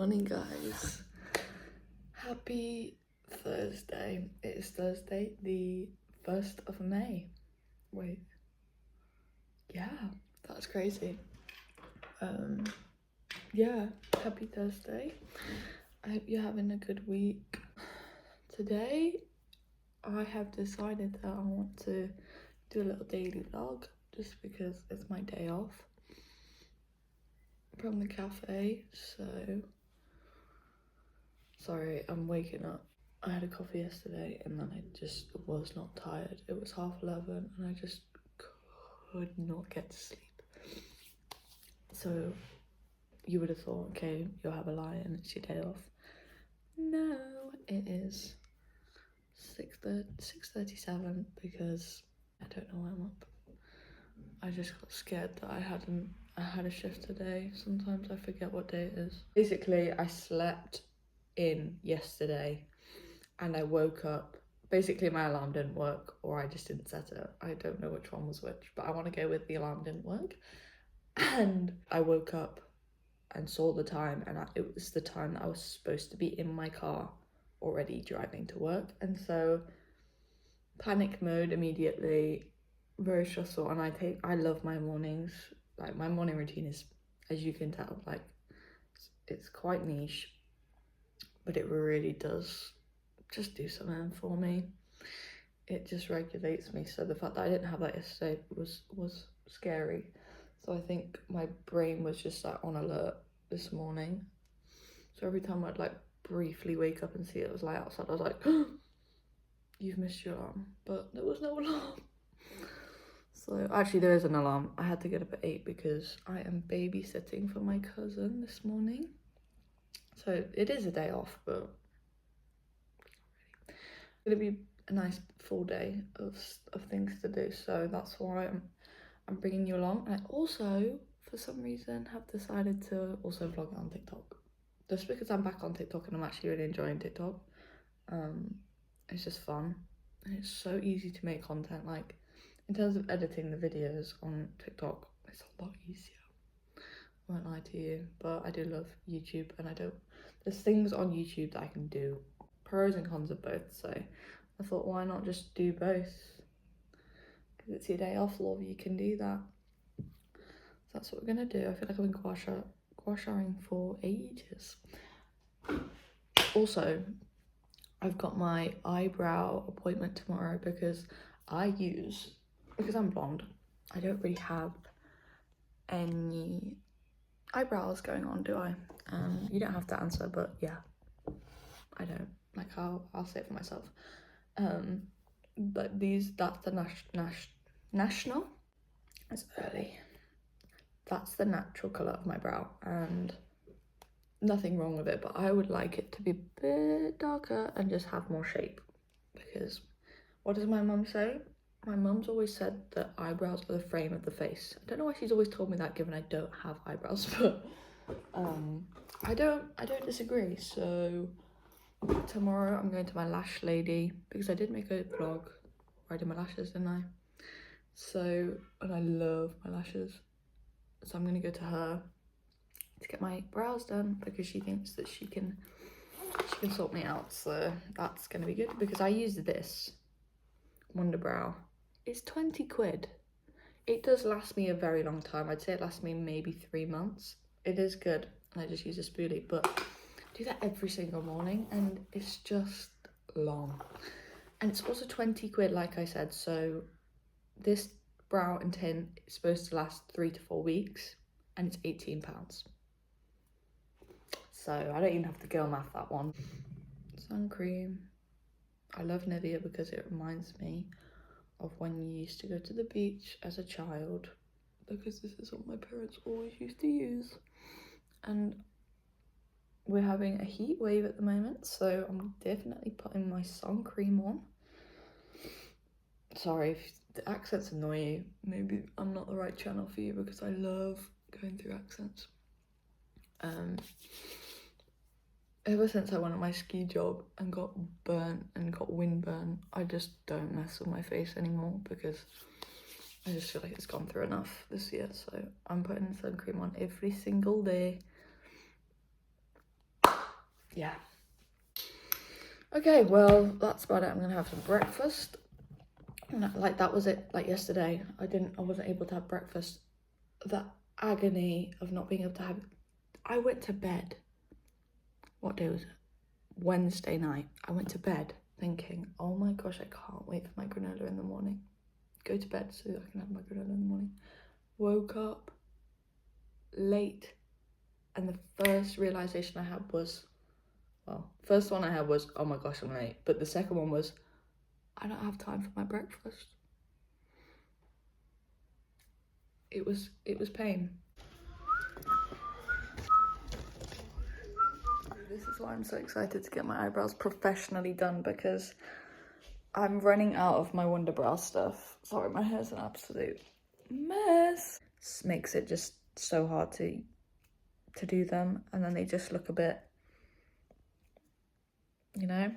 morning, guys. Happy Thursday. It is Thursday, the 1st of May. Wait. Yeah, that's crazy. Yeah, happy Thursday. I hope you're having a good week. Today, I have decided that I want to do a little daily vlog just because it's my day off from the cafe, so sorry, I'm waking up. I had a coffee yesterday and then I just was not tired. It was 11:30 and I just could not get to sleep. So you would have thought, okay, you'll have a lie and it's your day off. No, it is 6:37 because I don't know why I'm up. I just got scared that I had a shift today. Sometimes I forget what day it is. Basically, I slept in yesterday and I woke up. Basically, my alarm didn't work, or I just didn't set it. I don't know which one was which, but I want to go with the alarm didn't work. And I woke up and saw the time, and it was the time that I was supposed to be in my car already driving to work. And so panic mode immediately, very stressful. And I love my mornings. Like, my morning routine is, as you can tell, like, it's quite niche, but it really does just do something for me. It just regulates me. So the fact that I didn't have that yesterday was scary. So I think my brain was just like on alert this morning. So every time I'd like briefly wake up and see it was light outside, I was like, you've missed your alarm. But there was no alarm. So actually there is an alarm. I had to get up at 8 because I am babysitting for my cousin this morning. So it is a day off, but it's gonna be a nice full day of things to do. So that's why I'm bringing you along. And I also, for some reason, have decided to also vlog on TikTok. Just because I'm back on TikTok and I'm actually really enjoying TikTok. It's just fun. And it's so easy to make content. Like, in terms of editing the videos on TikTok, it's a lot easier. I won't lie to you. But I do love YouTube, and there's things on YouTube that I can do. Pros and cons of both. So I thought, why not just do both? Because it's your day off, love, you can do that. So that's what we're gonna do. I feel like I've been gua sharing for ages. Also, I've got my eyebrow appointment tomorrow because I'm blonde, I don't really have any eyebrows going on, do I? You don't have to answer, but yeah, I don't. Like, I'll say it for myself. But that's the national. It's early. That's the natural colour of my brow, and nothing wrong with it, but I would like it to be a bit darker and just have more shape. Because what does my mum say? My mum's always said that eyebrows are the frame of the face. I don't know why she's always told me that, given I don't have eyebrows, but I don't disagree. So tomorrow I'm going to my lash lady because I did make a vlog where I did my lashes, didn't I? So, and I love my lashes. So I'm gonna go to her to get my brows done because she thinks that she can sort me out. So that's gonna be good because I used this Wonder Brow. It's 20 quid. It does last me a very long time. I'd say it lasts me maybe 3 months. It is good, and I just use a spoolie, but I do that every single morning and it's just long. And it's also 20 quid, like I said. So this brow and tin is supposed to last 3 to 4 weeks, and it's £18. So I don't even have to girl math that one. Sun cream. I love Nivea because it reminds me of when you used to go to the beach as a child, because this is what my parents always used to use. And we're having a heat wave at the moment, so I'm definitely putting my sun cream on. Sorry if the accents annoy you. Maybe I'm not the right channel for you because I love going through accents. Ever since I went on my ski job and got burnt and got windburn, I just don't mess with my face anymore because I just feel like it's gone through enough this year. So I'm putting sun cream on every single day. yeah. Okay, well, that's about it. I'm gonna have some breakfast. And like, that was it. Like yesterday, I wasn't able to have breakfast. The agony of not being able to have, I went to bed. What day was it? Wednesday night. I went to bed thinking, oh my gosh, I can't wait for my granola in the morning. Go to bed so that I can have my granola in the morning. Woke up late, and the first realization I had was, well, first one I had was, oh my gosh, I'm late. But the second one was, I don't have time for my breakfast. It was pain. This is why I'm so excited to get my eyebrows professionally done, because I'm running out of my Wonderbrow stuff. Sorry, my hair's an absolute mess. This makes it just so hard to do them, and then they just look a bit, you know.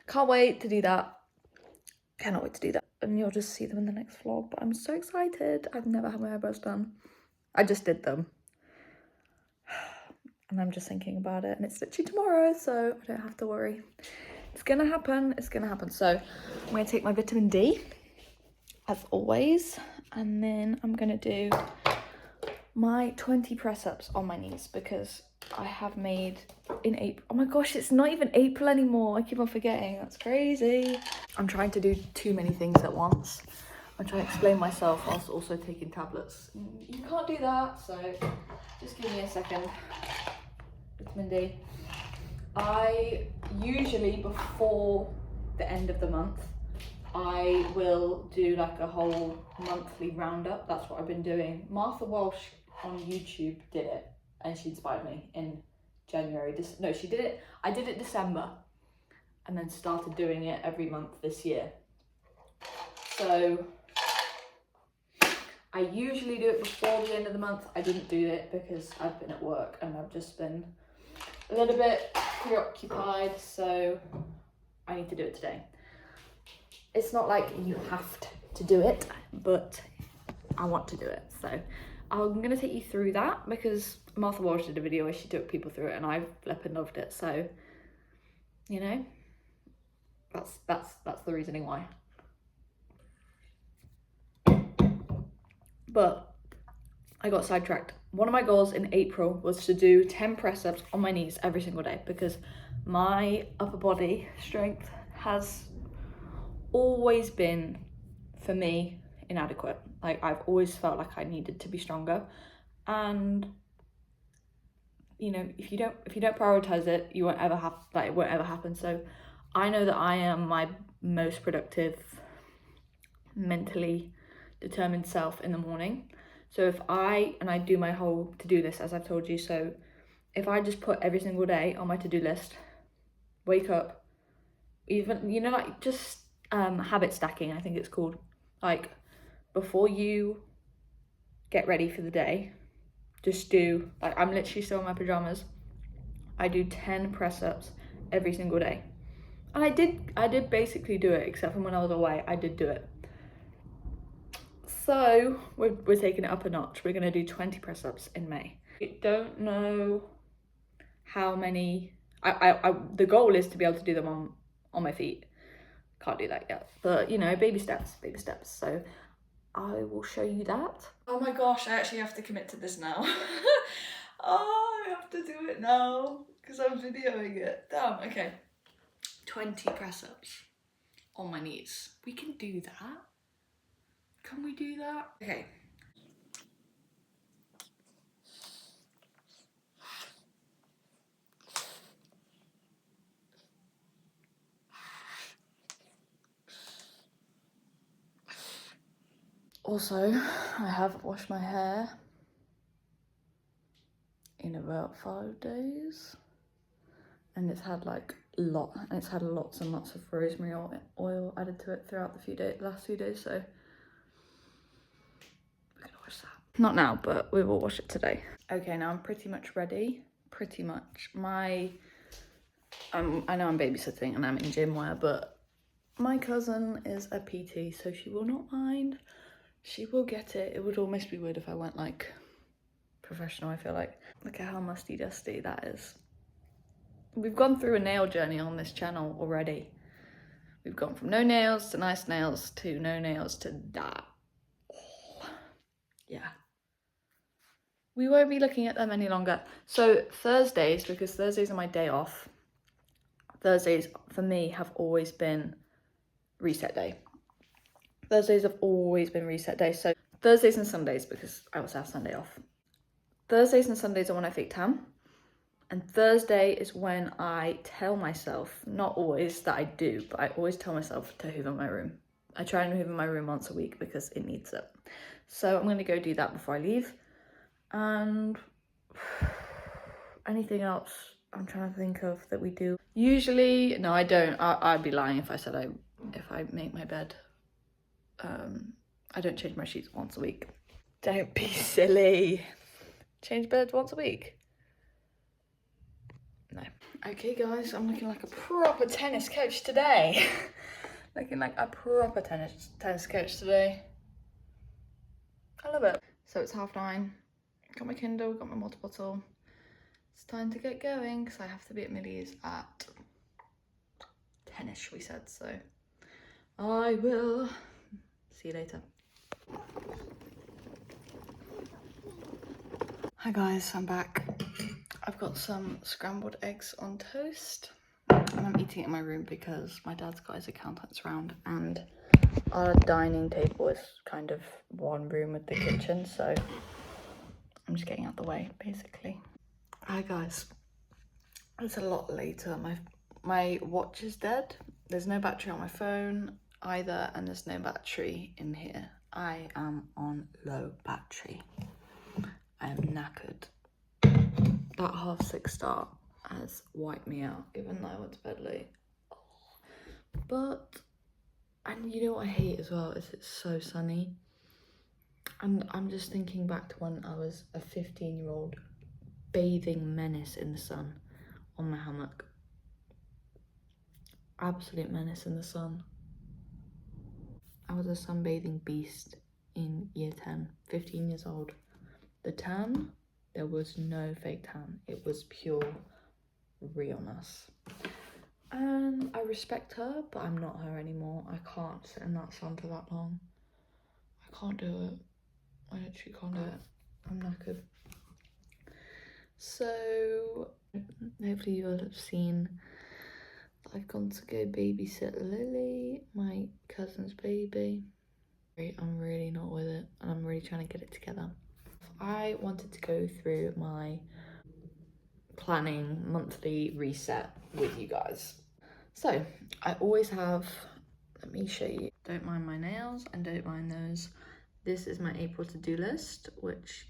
Can't wait to do that. Cannot wait to do that. And you'll just see them in the next vlog, but I'm so excited. I've never had my eyebrows done. I just did them. And I'm just thinking about it, and it's literally tomorrow, so I don't have to worry. It's gonna happen, it's gonna happen. So I'm gonna take my vitamin D, as always, and then I'm gonna do my 20 press-ups on my knees, because I have made in April. Oh my gosh, it's not even April anymore. I keep on forgetting, that's crazy. I'm trying to do too many things at once. I'm trying to explain myself whilst also taking tablets. You can't do that, so just give me a second. Vitamin D. I usually, before the end of the month, I will do like a whole monthly roundup. That's what I've been doing. Martha Walsh on YouTube did it, and she inspired me in January. No, she did it. I did it December, and then started doing it every month this year. So I usually do it before the end of the month. I didn't do it because I've been at work and I've just been a little bit preoccupied, so I need to do it today. It's not like you have to do it, but I want to do it. So I'm gonna take you through that, because Martha Walsh did a video where she took people through it, and I flippin' loved it. So, you know, that's the reasoning why. But I got sidetracked. One of my goals in April was to do 10 press-ups on my knees every single day, because my upper body strength has always been, for me, inadequate. Like, I've always felt like I needed to be stronger, and you know, if you don't prioritize it, you won't ever have, like, it won't ever happen. So I know that I am my most productive, mentally determined self in the morning. So if I do my whole to-do list, as I've told you, so if I just put every single day on my to-do list, wake up, even, you know, like, just habit stacking, I think it's called. Like, before you get ready for the day, just do, like, I'm literally still in my pajamas, I do 10 press-ups every single day. And I did basically do it, except from when I was away, I did do it. So we're taking it up a notch. We're gonna do 20 press-ups in May. I don't know how many, the goal is to be able to do them on my feet. Can't do that yet, but you know, baby steps. So I will show you that. Oh my gosh, I actually have to commit to this now. Oh, I have to do it now because I'm videoing it. Damn, okay. 20 press-ups on my knees. We can do that. Can we do that? Okay. Also, I haven't washed my hair in about 5 days, and it's had like lots and lots of rosemary oil added to it throughout the last few days, so we're gonna wash that. Not now, but we will wash it today. Okay, now I'm pretty much ready. Pretty much. I know I'm babysitting and I'm in gym wear, but my cousin is a PT, so she will not mind. She will get it. It would almost be weird if I went like professional, I feel like. Look at how musty dusty that is. We've gone through a nail journey on this channel already. We've gone from no nails to nice nails to no nails to that. Yeah. We won't be looking at them any longer. So Thursdays, because Thursdays are my day off, Thursdays for me have always been reset day. Thursdays have always been reset day. So Thursdays and Sundays, because I also have Sunday off. Thursdays and Sundays are when I fake tan. And Thursday is when I tell myself, not always that I do, but I always tell myself to hoover my room. I try and hoover my room once a week because it needs it. So I'm going to go do that before I leave. And anything else I'm trying to think of that we do. Usually, no, I don't. I'd be lying if I said if I make my bed. I don't change my sheets once a week. Don't be silly. Change beds once a week? No. Okay guys, I'm looking like a proper tennis coach today. Looking like a proper tennis coach today. I love it. So it's 9:30. Got my Kindle, got my water bottle. It's time to get going because I have to be at Millie's at 10ish, we said. So I will see you later. Hi guys, I'm back. I've got some scrambled eggs on toast and I'm eating it in my room because my dad's got his accountants round and our dining table is kind of one room with the kitchen, so I'm just getting out the way basically. Hi guys, it's a lot later. My watch is dead. There's no battery on my phone either and there's no battery in here. I am on low battery. I am knackered. That 6:30 start has wiped me out, given that I went to bed late. But, and you know what I hate as well, is it's so sunny. And I'm just thinking back to when I was a 15-year-old bathing menace in the sun on my hammock. Absolute menace in the sun. I was a sunbathing beast in year 10, 15 years old. The tan, there was no fake tan. It was pure realness. And I respect her, but I'm not her anymore. I can't sit in that sun for that long. I can't do it. I literally can't do it. I'm knackered. So, hopefully you all have seen that I've gone to go babysit Lily, my cousin's baby. I'm really not with it, and I'm really trying to get it together. I wanted to go through my planning monthly reset with you guys. So I always have, let me show you, don't mind my nails and don't mind those. This is my April to-do list, which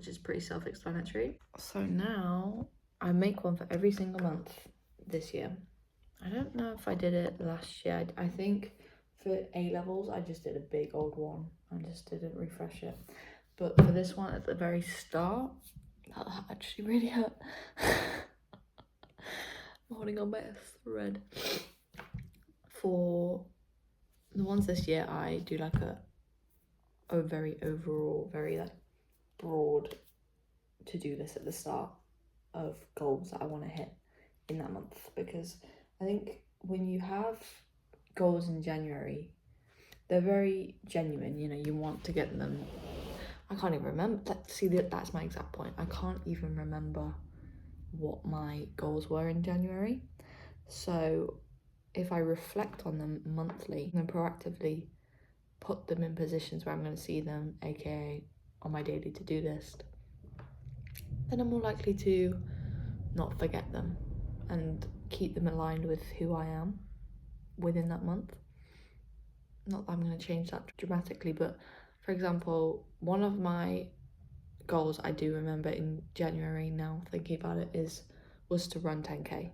is pretty self-explanatory. So now I make one for every single month this year. I don't know if I did it last year. I think for A-levels I just did a big old one. I just didn't refresh it. But for this one at the very start, that actually really hurt. I'm holding on by a thread. For the ones this year, I do like a very overall, very like broad to-do list at the start of goals that I want to hit in that month, because I think when you have goals in January, they're very genuine, you know, you want to get them. I can't even remember. See, that's my exact point. I can't even remember what my goals were in January. So if I reflect on them monthly and proactively put them in positions where I'm going to see them, aka on my daily to-do list, then I'm more likely to not forget them and keep them aligned with who I am within that month. Not that I'm going to change that dramatically, but for example, one of my goals I do remember in January, now thinking about it, was to run 10k.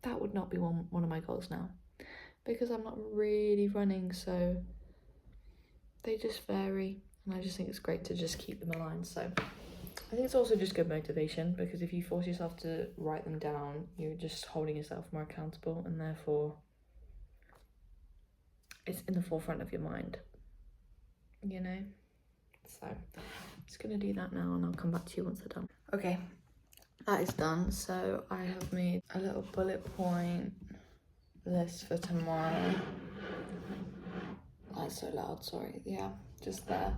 That would not be one of my goals now, because I'm not really running, so they just vary, and I just think it's great to just keep them aligned. So I think it's also just good motivation, because if you force yourself to write them down, you're just holding yourself more accountable, and therefore it's in the forefront of your mind, you know? So I'm just gonna do that now and I'll come back to you once I'm done. Okay, that is done. So I have made a little bullet point list for tomorrow. That's so loud, sorry. Yeah, just there.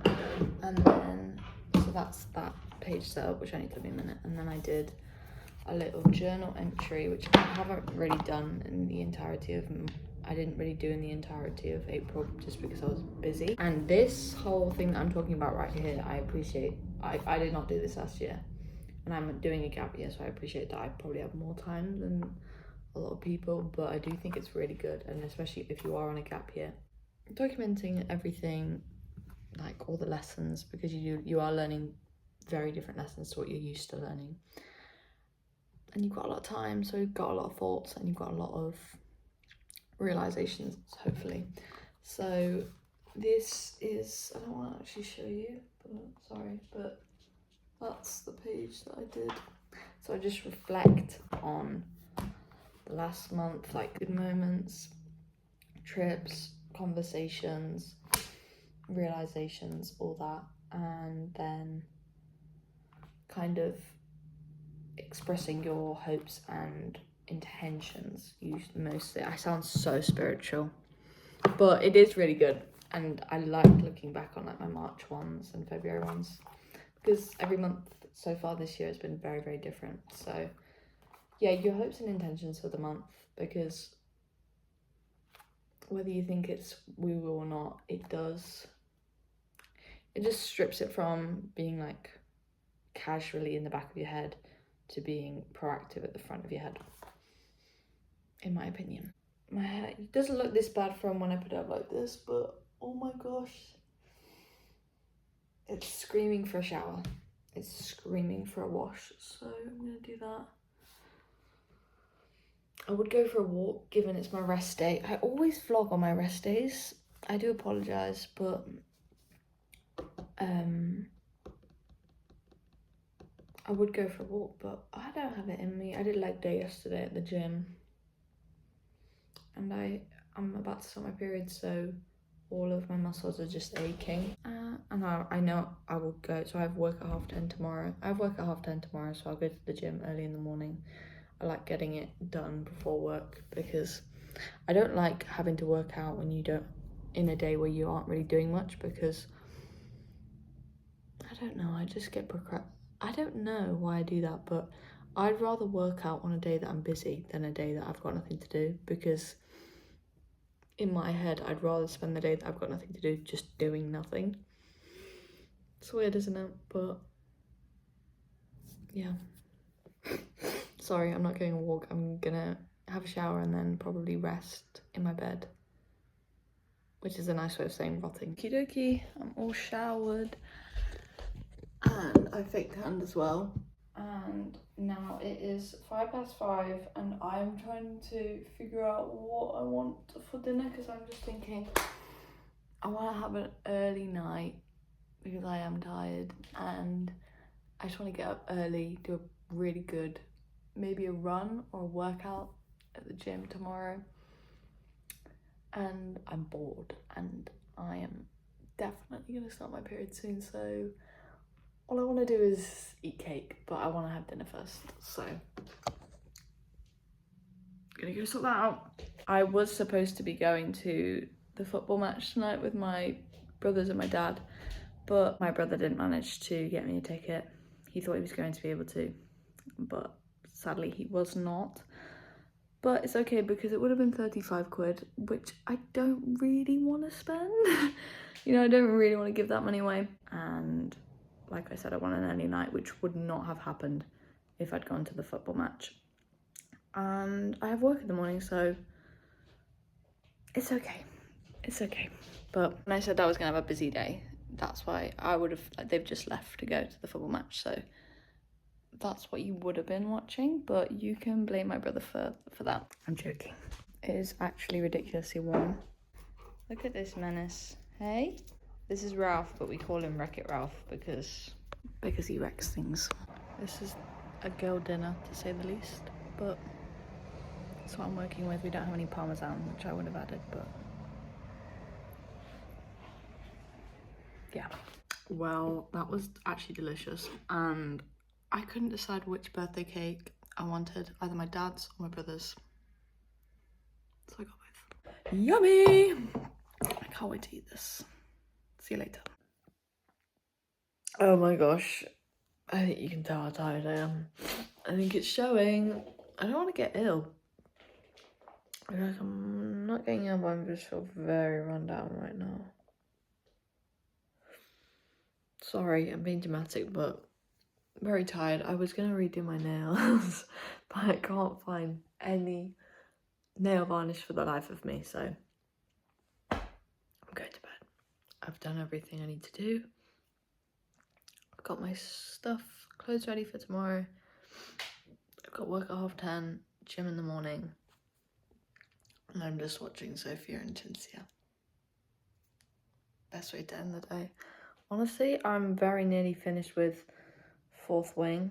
And then, so that's that page set up, which only took me a minute. And then I did a little journal entry, which I haven't really done in the entirety of, I didn't really do in the entirety of April just because I was busy. And this whole thing that I'm talking about right here, I appreciate. I did not do this last year, and I'm doing a gap year, so I appreciate that I probably have more time than a lot of people, but I do think it's really good, and especially if you are on a gap year, documenting everything, like all the lessons, because you are learning very different lessons to what you're used to learning, and you've got a lot of time, so you've got a lot of thoughts and you've got a lot of realizations, hopefully. So this is, I don't want to actually show you, but sorry, but that's the page that I did. So I just reflect on the last month, like good moments, trips, conversations, realizations, all that, and then kind of expressing your hopes and intentions. Mostly, I sound so spiritual, but it is really good, and I like looking back on like my March ones and February ones, because every month so far this year has been very, very different. So yeah, your hopes and intentions for the month, because whether you think it's woo-woo or not, it just strips it from being like casually in the back of your head to being proactive at the front of your head, in my opinion. My hair doesn't look this bad from when I put it up like this, but oh my gosh, it's screaming for a shower. It's screaming for a wash, so I'm gonna do that. I would go for a walk, given it's my rest day. I always vlog on my rest days. I do apologise, but I would go for a walk, but I don't have it in me. I did leg day yesterday at the gym, and I'm about to start my period, so all of my muscles are just aching. And I know I will go, so I have work at 10:30 tomorrow. I have work at 10:30 tomorrow, so I'll go to the gym early in the morning. I like getting it done before work, because I don't like having to work out when you don't, in a day where you aren't really doing much, because I don't know, I just get I don't know why I do that, but I'd rather work out on a day that I'm busy than a day that I've got nothing to do, because in my head, I'd rather spend the day that I've got nothing to do just doing nothing. It's weird, isn't it? But yeah. Sorry, I'm not going a walk. I'm gonna have a shower and then probably rest in my bed, which is a nice way of saying rotting. Okie dokie, I'm all showered, and I fake tanned as well. And now it is 5:05, and I'm trying to figure out what I want for dinner, because I'm just thinking I want to have an early night because I am tired, and I just want to get up early, do a really good, maybe a run or a workout at the gym tomorrow. And I'm bored, and I am definitely going to start my period soon, so all I want to do is eat cake, but I want to have dinner first, so gonna go sort that out. I was supposed to be going to the football match tonight with my brothers and my dad, but my brother didn't manage to get me a ticket. He thought he was going to be able to, but sadly he was not. But it's okay, because it would have been 35 quid, which I don't really want to spend. You know, I don't really want to give that money away. And like I said, I want an early night, which would not have happened if I'd gone to the football match. And I have work in the morning, so it's okay. It's okay. But when I said I was going to have a busy day, that's why I would have, like, they've just left to go to the football match, so that's what you would have been watching, but you can blame my brother for that. I'm joking. It is actually ridiculously warm. Look at this menace. Hey? This is Ralph, but we call him Wreck-It Ralph because he wrecks things. This is a girl dinner, to say the least, but that's what I'm working with. We don't have any parmesan, which I would have added, but yeah. Well, that was actually delicious, and I couldn't decide which birthday cake I wanted, either my dad's or my brother's. So I got both. Yummy! I can't wait to eat this. See you later. Oh my gosh. I think you can tell how tired I am. I think it's showing. I don't want to get ill. I feel like I'm not getting ill, but I just feel very run down right now. Sorry, I'm being dramatic, but very tired. I was going to redo my nails, but I can't find any nail varnish for the life of me, so I'm going to bed. I've done everything I need to do. I've got my stuff, clothes ready for tomorrow. I've got work at 10:30, gym in the morning, and I'm just watching Sophia and Cinzia. Best way to end the day. Honestly, I'm very nearly finished with Fourth Wing.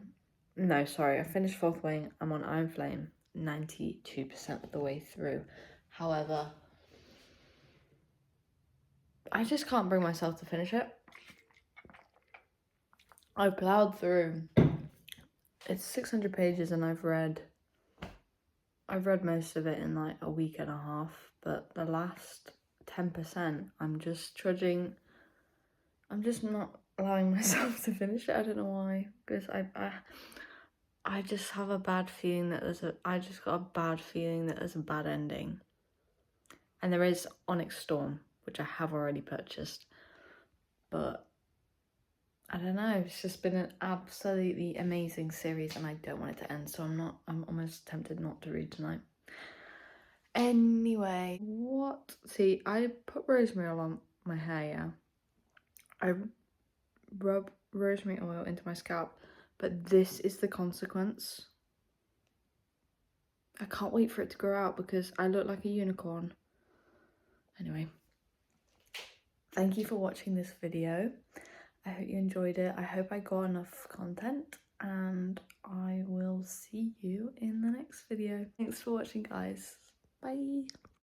No, sorry, I finished Fourth Wing. I'm on Iron Flame, 92% of the way through. However, I just can't bring myself to finish it. I've plowed through. It's 600 pages and I've read most of it in like a week and a half, but the last 10%, I'm just trudging. I'm just not allowing myself to finish it. I don't know why, because I just have a bad feeling that I just got a bad feeling that there's a bad ending. And there is Onyx Storm, which I have already purchased, but I don't know, it's just been an absolutely amazing series and I don't want it to end, so I'm almost tempted not to read tonight. Anyway, see, I put rosemary oil on my hair, yeah. I rub rosemary oil into my scalp, but this is the consequence. I can't wait for it to grow out because I look like a unicorn. Anyway, thank you for watching this video. I hope you enjoyed it. I hope I got enough content and I will see you in the next video. Thanks for watching, guys. Bye.